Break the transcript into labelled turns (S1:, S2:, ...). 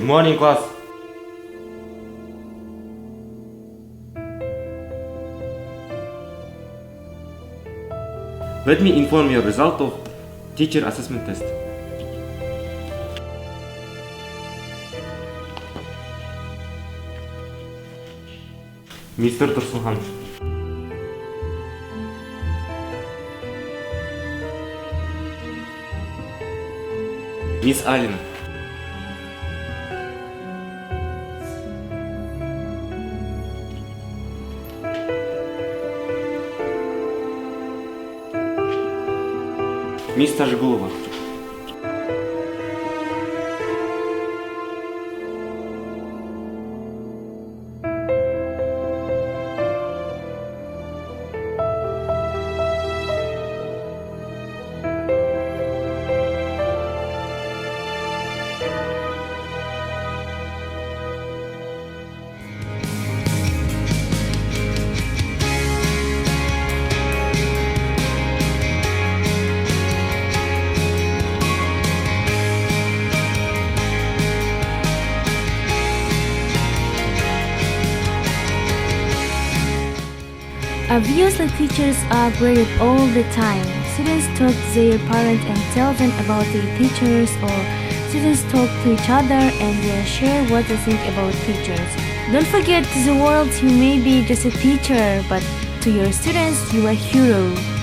S1: morning, class. Let me inform you result of teacher assessment test. Mr. Tursunhan. Miss Alina. Miss Zhazira.
S2: Obviously, teachers are graded all the time. Students talk to their parents and tell them about their teachers, or students talk to each other and share what they think about teachers. Don't forget, to the world you may be just a teacher, but to your students you are a hero.